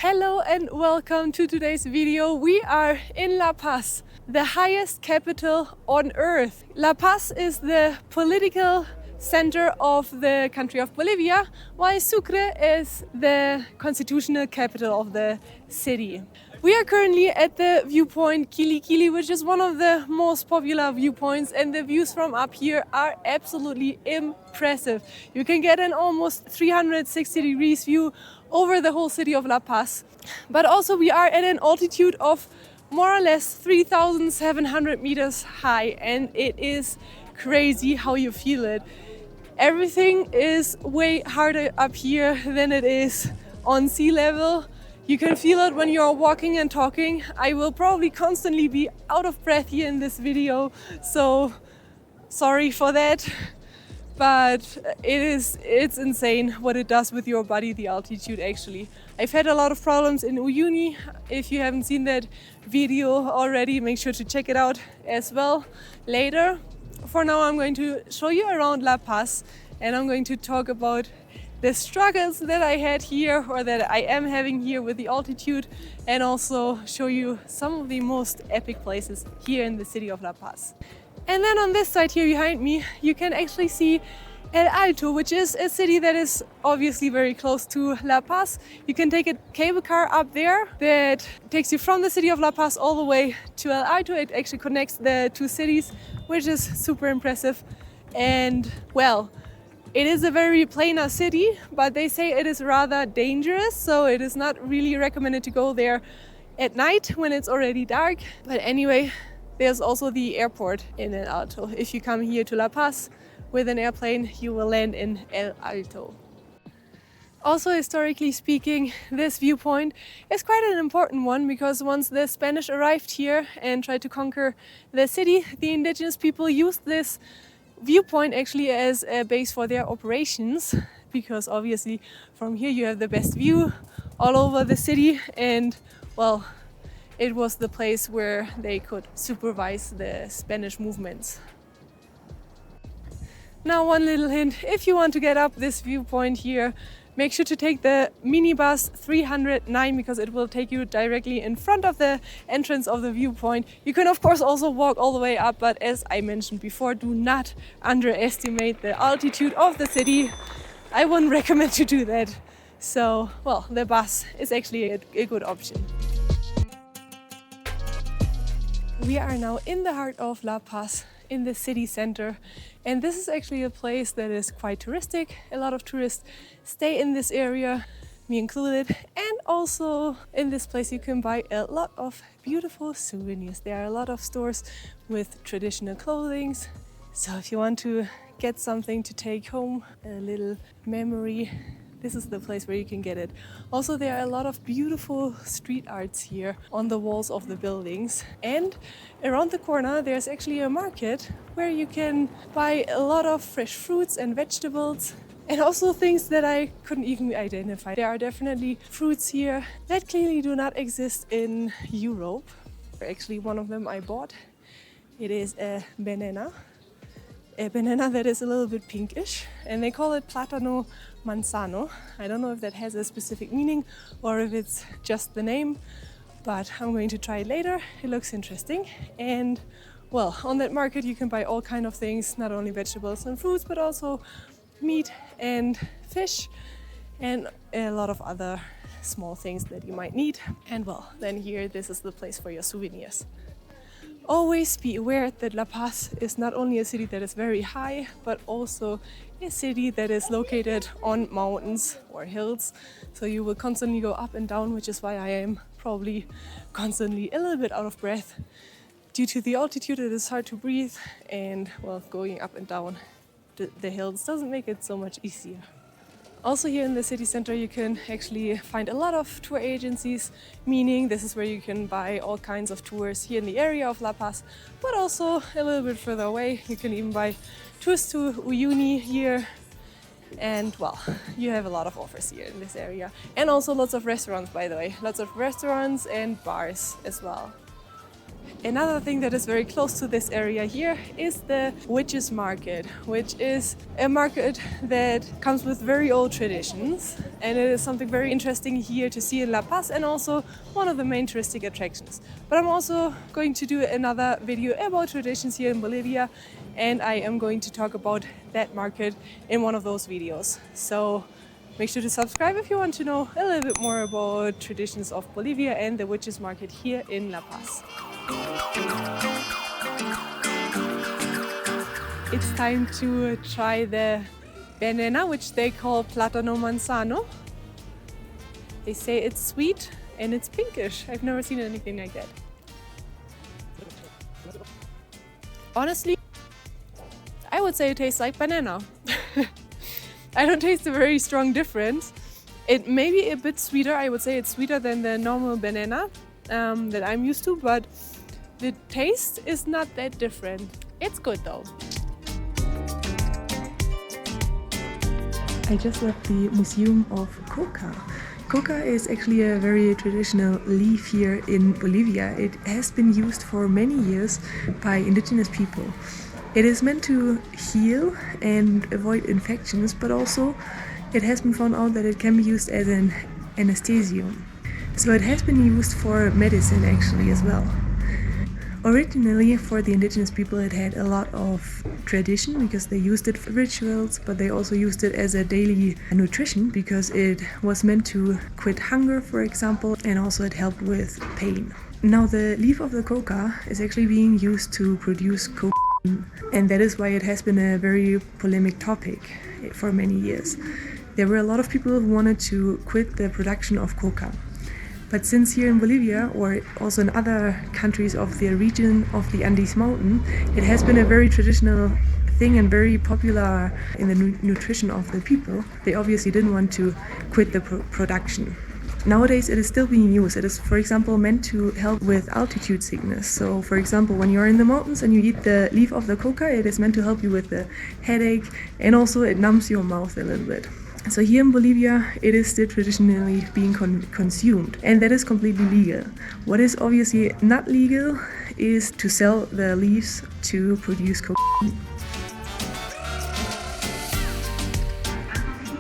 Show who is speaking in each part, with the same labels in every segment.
Speaker 1: Hello and welcome to today's video. We are in La Paz, the highest capital on earth. La Paz is the political center of the country of Bolivia, while Sucre is the constitutional capital of the city. We are currently at the viewpoint Kili Kili, which is one of the most popular viewpoints, and the views from up here are absolutely impressive. You can get an almost 360 degrees view over the whole city of La Paz. But also we are at an altitude of more or less 3,700 meters high, and it is crazy how you feel it. Everything is way harder up here than it is on sea level. You can feel it when you're walking and talking. I will probably constantly be out of breath here in this video, so sorry for that. But it's insane what it does with your body, the altitude actually. I've had a lot of problems in Uyuni. If you haven't seen that video already, make sure to check it out as well later. For now, I'm going to show you around La Paz, and I'm going to talk about the struggles that I had here, or that I am having here with the altitude, and also show you some of the most epic places here in the city of La Paz. And then on this side here behind me, you can actually see El Alto, which is a city that is obviously very close to La Paz. You can take a cable car up there that takes you from the city of La Paz all the way to El Alto. It actually connects the two cities, which is super impressive. And well, it is a very plainer city, but they say it is rather dangerous, so it is not really recommended to go there at night when it's already dark. But anyway, there's also the airport in El Alto. If you come here to La Paz with an airplane, you will land in El Alto. Also, historically speaking, this viewpoint is quite an important one, because once the Spanish arrived here and tried to conquer the city, the indigenous people used this viewpoint actually as a base for their operations, because obviously from here you have the best view all over the city, and well, it was the place where they could supervise the Spanish movements. Now, one little hint: if you want to get up this viewpoint here, make sure to take the minibus 309, because it will take you directly in front of the entrance of the viewpoint. You can of course also walk all the way up, but as I mentioned before, do not underestimate the altitude of the city. I wouldn't recommend to do that. So, well, the bus is actually a good option. We are now in the heart of La Paz, in the city center, and this is actually a place that is quite touristic. A lot of tourists stay in this area, me included, and also in this place you can buy a lot of beautiful souvenirs. There are a lot of stores with traditional clothing, so if you want to get something to take home, a little memory, this is the place where you can get it. Also, there are a lot of beautiful street arts here on the walls of the buildings. And around the corner, there's actually a market where you can buy a lot of fresh fruits and vegetables, and also things that I couldn't even identify. There are definitely fruits here that clearly do not exist in Europe. Actually, one of them I bought. It is a banana that is a little bit pinkish, and they call it Platano Mansano. I don't know if that has a specific meaning or if it's just the name, but I'm going to try it later. It looks interesting. And well, on that market you can buy all kind of things, not only vegetables and fruits, but also meat and fish and a lot of other small things that you might need. And well, then here, this is the place for your souvenirs. Always be aware that La Paz is not only a city that is very high, but also a city that is located on mountains or hills. So you will constantly go up and down, which is why I am probably constantly a little bit out of breath. Due to the altitude, it is hard to breathe, and well, going up and down the hills doesn't make it so much easier. Also, here in the city center you can actually find a lot of tour agencies, meaning this is where you can buy all kinds of tours here in the area of La Paz, but also a little bit further away. You can even buy tours to Uyuni here, and well, you have a lot of offers here in this area. And also lots of restaurants, by the way, lots of restaurants and bars as well. Another thing that is very close to this area here is the Witches Market, which is a market that comes with very old traditions, and it is something very interesting here to see in La Paz and also one of the main touristic attractions. But I'm also going to do another video about traditions here in Bolivia, and I am going to talk about that market in one of those videos. So make sure to subscribe if you want to know a little bit more about traditions of Bolivia and the Witches Market here in La Paz. It's time to try the banana, which they call Platano Mansano. They say it's sweet and it's pinkish. I've never seen anything like that. Honestly, I would say it tastes like banana. I don't taste a very strong difference. It may be a bit sweeter. I would say it's sweeter than the normal banana that I'm used to, but the taste is not that different. It's good though.
Speaker 2: I just left the Museum of Coca. Coca is actually a very traditional leaf here in Bolivia. It has been used for many years by indigenous people. It is meant to heal and avoid infections, but also it has been found out that it can be used as an anesthesium. So it has been used for medicine actually as well. Originally, for the indigenous people, it had a lot of tradition because they used it for rituals, but they also used it as a daily nutrition because it was meant to quit hunger, for example, and also it helped with pain. Now, the leaf of the coca is actually being used to produce cocaine, and that is why it has been a very polemic topic for many years. There were a lot of people who wanted to quit the production of coca. But since here in Bolivia, or also in other countries of the region of the Andes Mountain, it has been a very traditional thing and very popular in the nutrition of the people, they obviously didn't want to quit the production. Nowadays it is still being used. It is, for example, meant to help with altitude sickness. So, for example, when you're in the mountains and you eat the leaf of the coca, it is meant to help you with the headache, and also it numbs your mouth a little bit. So here in Bolivia, it is still traditionally being consumed, and that is completely legal. What is obviously not legal is to sell the leaves to produce cocaine.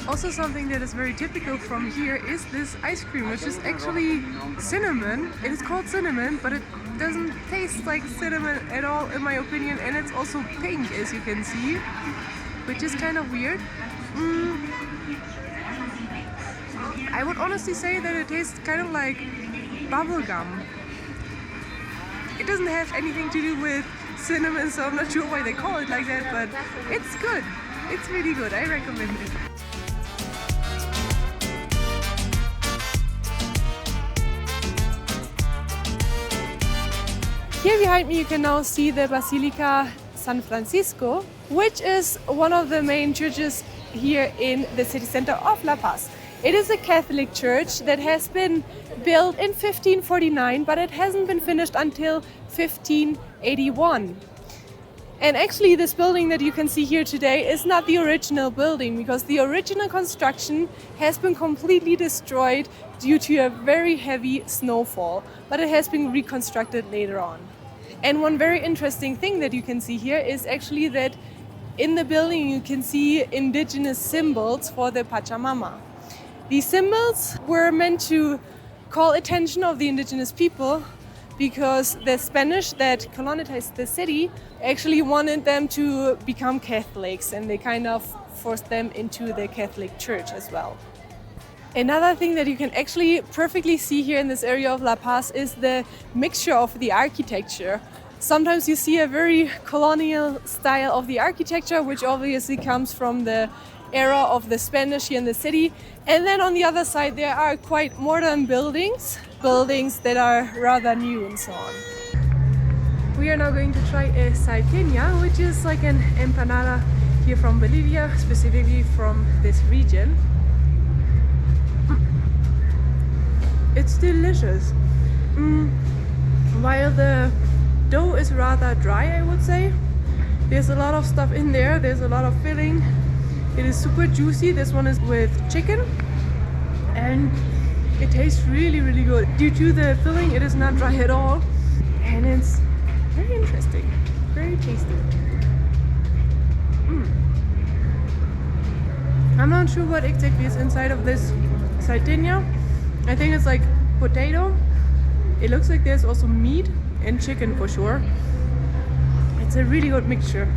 Speaker 1: Also, something that is very typical from here is this ice cream, which is actually cinnamon. It is called cinnamon, but it doesn't taste like cinnamon at all, in my opinion, and it's also pink, as you can see, which is kind of weird. I would honestly say that it tastes kind of like bubble gum. It doesn't have anything to do with cinnamon, so I'm not sure why they call it like that, but it's good. It's really good. I recommend it. Here behind me you can now see the Basilica San Francisco, which is one of the main churches here in the city center of La Paz. It is a Catholic church that has been built in 1549, but it hasn't been finished until 1581. And actually this building that you can see here today is not the original building, because the original construction has been completely destroyed due to a very heavy snowfall, but it has been reconstructed later on. And one very interesting thing that you can see here is actually that in the building you can see indigenous symbols for the Pachamama. These symbols were meant to call attention of the indigenous people because the Spanish that colonized the city actually wanted them to become Catholics, and they kind of forced them into the Catholic Church as well. Another thing that you can actually perfectly see here in this area of La Paz is the mixture of the architecture. Sometimes you see a very colonial style of the architecture, which obviously comes from the era of the Spanish here in the city. And then on the other side there are quite modern buildings that are rather new and so on. We are now going to try a salteña, which is like an empanada here from Bolivia, specifically from this region. It's delicious. While the dough is rather dry, I would say, there's a lot of stuff in there, there's a lot of filling. It is super juicy. This one is with chicken and it tastes really, really good. Due to the filling, it is not dry at all, and it's Very interesting, very tasty. I'm not sure what exactly is inside of this Salteña. I think it's like potato. It looks like there's also meat and chicken for sure. It's a really good mixture.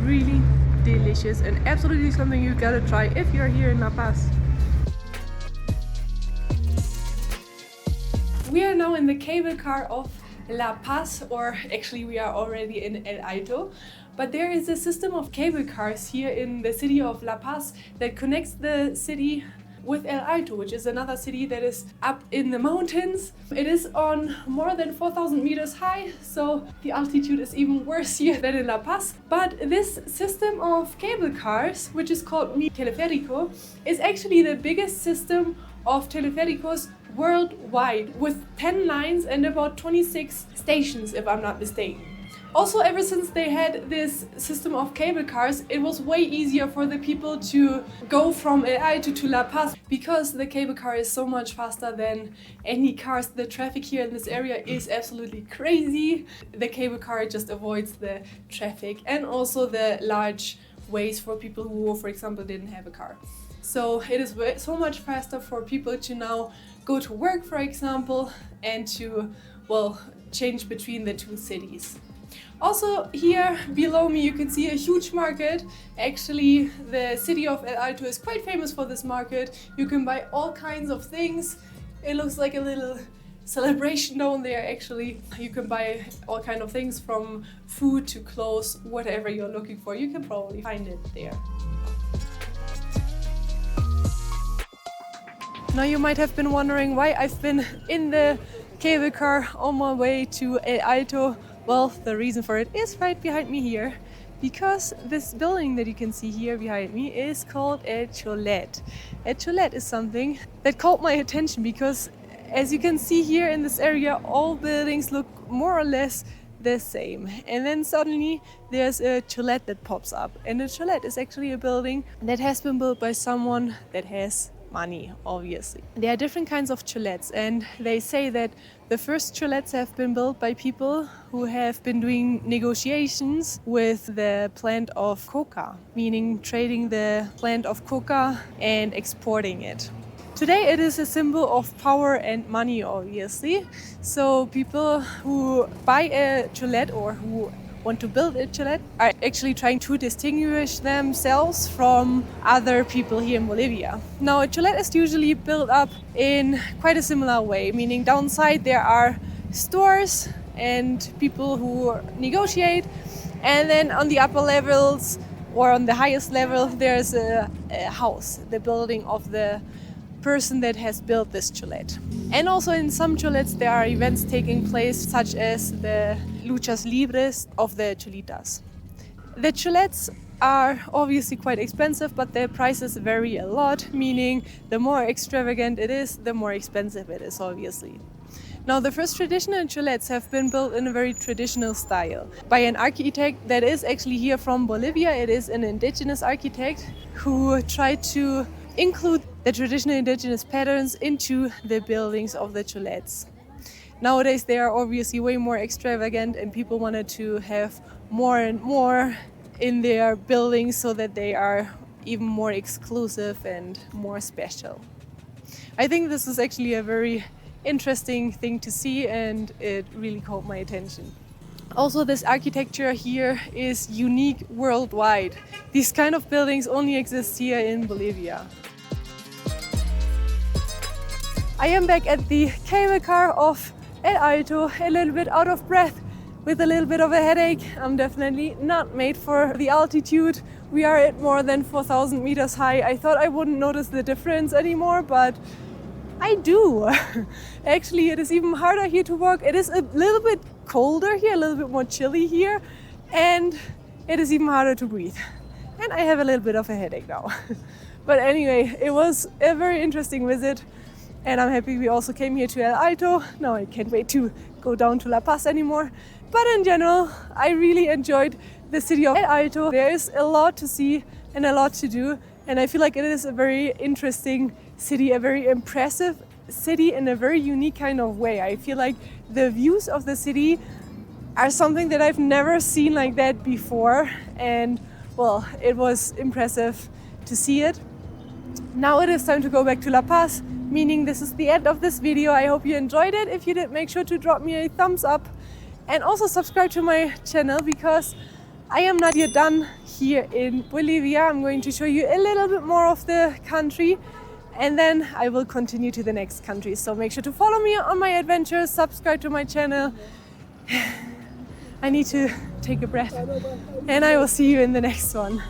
Speaker 1: Really delicious and absolutely something you gotta try if you're here in La Paz. We are now in the cable car of La Paz, or actually we are already in El Alto. But there is a system of cable cars here in the city of La Paz that connects the city with El Alto, which is another city that is up in the mountains. It is on more than 4,000 meters high, so the altitude is even worse here than in La Paz. But this system of cable cars, which is called Mi Teleférico, is actually the biggest system of telefericos worldwide, with 10 lines and about 26 stations, if I'm not mistaken. Also, ever since they had this system of cable cars, it was way easier for the people to go from El Alto to La Paz, because the cable car is so much faster than any cars. The traffic here in this area is absolutely crazy. The cable car just avoids the traffic and also the large ways for people who, for example, didn't have a car. So it is so much faster for people to now go to work, for example, and to, well, change between the two cities. Also, here below me you can see a huge market. Actually, the city of El Alto is quite famous for this market. You can buy all kinds of things. It looks like a little celebration down there, actually. You can buy all kinds of things, from food to clothes, whatever you're looking for. You can probably find it there. Now you might have been wondering why I've been in the cable car on my way to El Alto. Well, the reason for it is right behind me here, because this building that you can see here behind me is called a Cholet. A Cholet is something that caught my attention because, as you can see here in this area, all buildings look more or less the same. And then suddenly there's a Cholet that pops up. And a Cholet is actually a building that has been built by someone that has money, obviously. There are different kinds of cholets, and they say that the first cholets have been built by people who have been doing negotiations with the plant of Coca, meaning trading the plant of Coca and exporting it. Today it is a symbol of power and money, obviously. So people who buy a cholet or who want to build a cholet are actually trying to distinguish themselves from other people here in Bolivia. Now, a cholet is usually built up in quite a similar way, meaning downside there are stores and people who negotiate, and then on the upper levels or on the highest level there's a house, the building of the person that has built this cholet. And also in some cholets there are events taking place, such as the luchas libres of the cholitas. The cholets are obviously quite expensive, but their prices vary a lot, meaning the more extravagant it is, the more expensive it is, obviously. Now, the first traditional cholets have been built in a very traditional style by an architect that is actually here from Bolivia. It is an indigenous architect who tried to include the traditional indigenous patterns into the buildings of the cholets. Nowadays they are obviously way more extravagant, and people wanted to have more and more in their buildings so that they are even more exclusive and more special. I think this is actually a very interesting thing to see, and it really caught my attention. Also, this architecture here is unique worldwide. These kind of buildings only exist here in Bolivia. I am back at the cable car of El Alto, a little bit out of breath, with a little bit of a headache. I'm definitely not made for the altitude. We are at more than 4,000 meters high. I thought I wouldn't notice the difference anymore, but I do. Actually, it is even harder here to walk. It is a little bit colder here, a little bit more chilly here, and it is even harder to breathe. And I have a little bit of a headache now. But anyway, it was a very interesting visit, and I'm happy we also came here to El Alto. Now I can't wait to go down to La Paz anymore. But in general, I really enjoyed the city of El Alto. There is a lot to see and a lot to do, and I feel like it is a very interesting city, a very impressive city in a very unique kind of way. I feel like the views of the city are something that I've never seen like that before, and well, it was impressive to see it. Now it is time to go back to La Paz, meaning this is the end of this video. I hope you enjoyed it. If you did, make sure to drop me a thumbs up and also subscribe to my channel, because I am not yet done here in Bolivia. I'm going to show you a little bit more of the country, and then I will continue to the next country. So make sure to follow me on my adventures, subscribe to my channel. I need to take a breath, and I will see you in the next one.